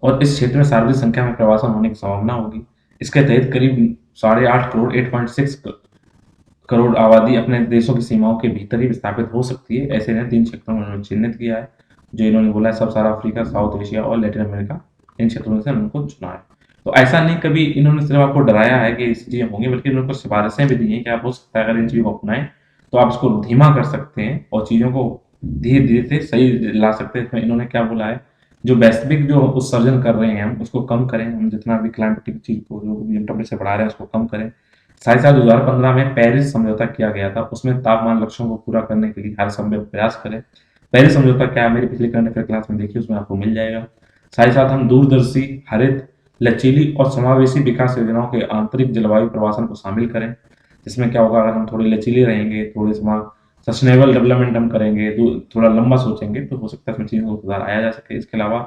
और इस क्षेत्र में सार्वजनिक संख्या में प्रवासन होने की संभावना होगी। इसके तहत करीब 8.5 करोड़ 8.6 करोड़ आबादी अपने देशों की सीमाओं के भीतर ही विस्थापित हो सकती है। ऐसे ने 3 क्षेत्रों में उन्होंने चिन्हित किया है, जो इन्होंने बोला है सब सारा अफ्रीका, साउथ एशिया और लैटिन अमेरिका, इन क्षेत्रों से उनको चुना है। तो ऐसा नहीं कभी इन्होंने सिर्फ आपको डराया है कि इस चीजें होंगी, बल्कि इन्होंने सिफारिशें भी दी हैं कि आप हो सकता है अगर इन चीजों को अपनाएं तो आप इसको धीमा कर सकते हैं और चीजों को धीरे धीरे से सही ला सकते हैं। इन्होंने क्या बोला है, जो वैश्विक जो उत्सर्जन कर रहे हैं हम उसको कम करें, हम जितना भी क्लाइमेटिक चीज को जो भी टेम्परेचर बढ़ा रहे हैं उसको कम करें। साथ ही साथ 2015 में पेरिस समझौता किया गया था, उसमें तापमान लक्ष्यों को पूरा करने के लिए हर संभव प्रयास करें। पेरिस समझौता क्या है, मेरी पिछली करंट अफेयर क्लास में देखिए, उसमें आपको मिल जाएगा। साथ ही साथ हम दूरदर्शी, हरित, लचीली और समावेशी विकास योजनाओं के आंतरिक जलवायु प्रवासन को शामिल करें। जिसमें क्या होगा, अगर हम थोड़े लचीले रहेंगे, थोड़े सस्टेनेबल डेवलपमेंट हम करेंगे, थोड़ा लंबा सोचेंगे तो हो सकता है इसमें चीज़ों को सुधार आया जा सके। इसके अलावा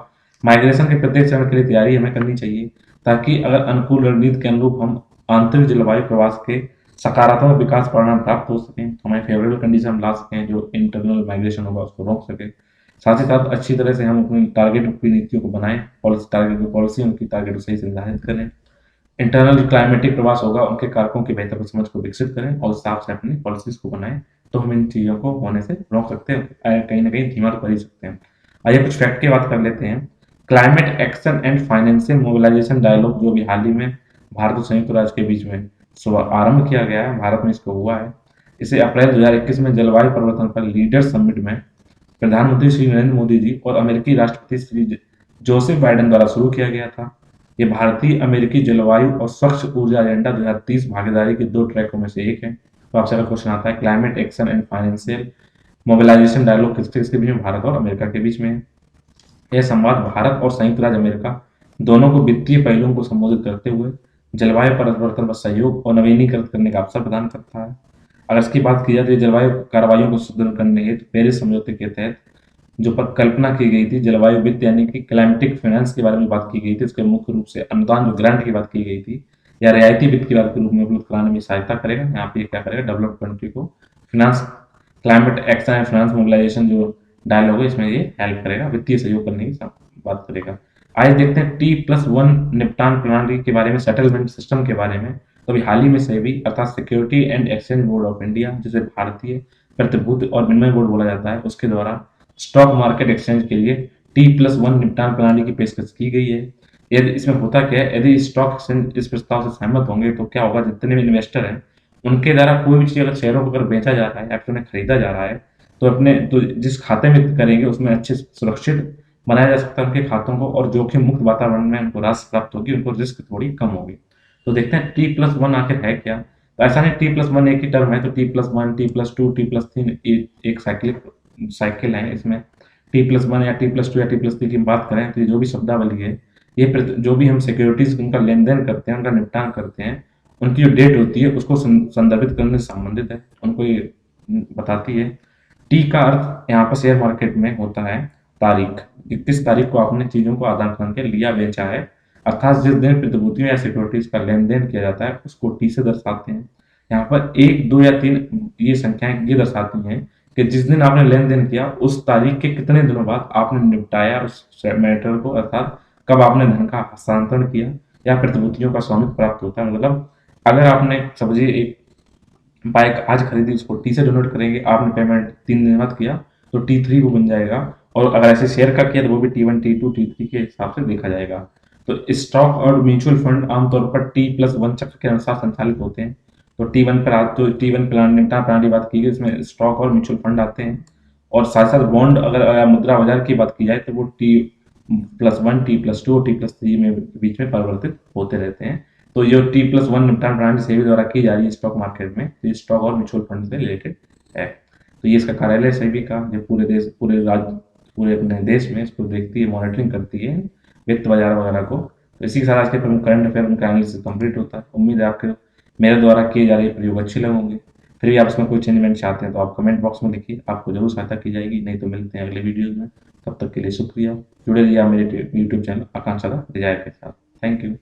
माइग्रेशन के प्रत्येक चरण के लिए तैयारी हमें करनी चाहिए, ताकि अगर अनुकूल रणनीति के अनुरूप हम आंतरिक जलवायु प्रवास के सकारात्मक विकास परिणाम प्राप्त हो सकें, तो हमें फेवरेबल कंडीशन हम ला सकें, जो इंटरनल माइग्रेशन होगा उसको रोक सके। साथ ही साथ अच्छी तरह से हम अपनी टारगेट की नीतियों को बनाएं, पॉलिसी उनकी टारगेट को सही से निर्धारित करें। इंटरनल जो क्लाइमेटिक प्रवास होगा उनके कारकों की बेहतर समझ को विकसित करें और हिसाब से अपनी पॉलिसीज को बनाएं, तो हम इन चीज़ों को होने से रोक सकते हैं, कहीं ना कहीं धीमा तो कर ही सकते हैं। आइए कुछ फैक्ट की बात कर लेते हैं। Climate action and financial mobilization dialogue, जो भी हाल ही में भारत और संयुक्त राज्य के बीच में आरंभ किया गया है, भारत में इसको हुआ है। इसे अप्रैल 2021 में जलवायु परिवर्तन पर लीडर समिट में प्रधानमंत्री श्री नरेंद्र मोदी जी और अमेरिकी राष्ट्रपति श्री जोसेफ बाइडेन द्वारा शुरू किया गया था। ये भारतीय अमेरिकी जलवायु और स्वच्छ ऊर्जा एजेंडा 2030 भागीदारी के 2 ट्रैकों में से एक है। तो आपसे अगर क्वेश्चन आता है climate action and financial mobilization dialogue किसके बीच में, भारत और अमेरिका के बीच में है। यह संवाद भारत और संयुक्त राज्य अमेरिका दोनों को वित्तीय पहलुओं को संबोधित करते हुए जलवायु परिवर्तन पर सहयोग और नवीनीकृत करने का अवसर प्रदान करता है। अगर इसकी बात की जाए तो ये जलवायु कार्रवाइयों को सुदृढ़ करने हेतु पेरिस समझौते के तहत जो कल्पना की गई थी जलवायु वित्त यानी कि क्लाइमेटिक फाइनेंस के बारे में बात की गई थी, इसके मुख्य रूप से अनुदान जो ग्रांट की बात की गई थी या रियायती वित्त की बात के रूप में उपलब्ध कराने में सहायता करेगा। यहाँ पे क्या करेगा, डेवलप्ड कंट्री को finance climate action and finance mobilization जो डायलॉग है इसमें ये हेल्प करेगा, वित्तीय सहयोग करने की बात करेगा। आइए देखते हैं T+1 निपटान प्रणाली के बारे में, सेटलमेंट सिस्टम के बारे में। तो अभी हाल ही में सेबी अर्थात security and exchange board of India, जिसे भारतीय प्रतिभूति और विनिमय बोर्ड बोला जाता है, उसके द्वारा स्टॉक मार्केट एक्सचेंज के लिए T+1 निपटान प्रणाली की पेशकश की गई है। यदि इसमें होता क्या है, यदि स्टॉक एक्सचेंज इस प्रस्ताव से सहमत होंगे तो क्या होगा, जितने भी इन्वेस्टर हैं उनके द्वारा कोई भी चीज अगर शेयरों को अगर बेचा जा रहा है या फिर उन्हें खरीदा जा रहा है तो अपने तो जिस खाते में करेंगे उसमें अच्छे से सुरक्षित बनाया जा सकता है उनके खातों को, और जोखिम मुक्त वातावरण में उनको राशि प्राप्त होगी, उनको रिस्क थोड़ी कम होगी। तो देखते हैं T+1 आखिर है क्या। तो ऐसा नहीं T+1 एक ही टर्म है, तो T+1 T+2 T+3 एक साइकिल है। इसमें T+1 या T+2 या T+3 की बात करें तो ये जो भी शब्दावली है, ये जो भी हम सिक्योरिटीज उनका लेन देन करते हैं, उनका निपटान करते हैं, उनकी जो डेट होती है उसको संदर्भित करने से संबंधित है, उनको ये बताती है। टी का अर्थ यहाँ पर शेयर मार्केट में होता है तारीख, किस तारीख को आपने चीजों को आदान प्रदान के लिया बेचा है, अर्थात जिस दिन प्रतिभूतियों या सिक्योरिटीज का लेन देन किया जाता है उसको टी से दर्शाते हैं। यहाँ पर 1, 2 या 3 ये संख्याएं ये दर्शाती हैं कि जिस दिन आपने लेन देन किया उस तारीख के कितने दिनों बाद आपने निपटाया उस मैटर को, अर्थात कब आपने धन का हस्तांतरण किया या प्रतिभूतियों का स्वामित्व प्राप्त होता है। मतलब अगर आपने सब्जी एक बाइक आज खरीदी उसको टी से डोनेट करेंगे, आपने पेमेंट 3 दिन बाद किया तो T3 वो बन जाएगा, और अगर ऐसे शेयर का किया तो वो भी T1 T2 T3 के हिसाब से देखा जाएगा। तो स्टॉक और म्यूचुअल फंड आमतौर पर T+1 चक्र के अनुसार संचालित होते हैं। तो T1 प्लान निपटान प्रणाली बात की गई, इसमें स्टॉक और म्यूचुअल फंड आते हैं, और साथ साथ बॉन्ड अगर मुद्रा बाजार की बात की जाए तो वो T+1 T+2 और T+3 में बीच में परिवर्तित होते रहते हैं। तो ये T+1 निपटान प्रणाली सेबी द्वारा की जा रही है स्टॉक मार्केट में, तो ये स्टॉक और म्यूचुअल फंड से रिलेटेड है। तो ये इसका कार्यालय सेबी का जो पूरे अपने देश में इसको देखती है, मॉनिटरिंग करती है वित्त बाजार वगैरह को। तो इसी के साथ आज के प्रमुख करंट अफेयर उनका एनालिसिस कंप्लीट होता है। उम्मीद है आपके मेरे द्वारा किए जा रहे प्रयोग अच्छे लगे होंगे। फिर भी आप इसमें कोई चेंजमेंट चाहते हैं तो आप कमेंट बॉक्स में लिखिए, आपको जरूर सहायता की जाएगी। नहीं तो मिलते हैं अगले वीडियोज में, तब तक के लिए शुक्रिया। जुड़े रहिए मेरे YouTube channel Akanksha the desire के साथ। Thank you.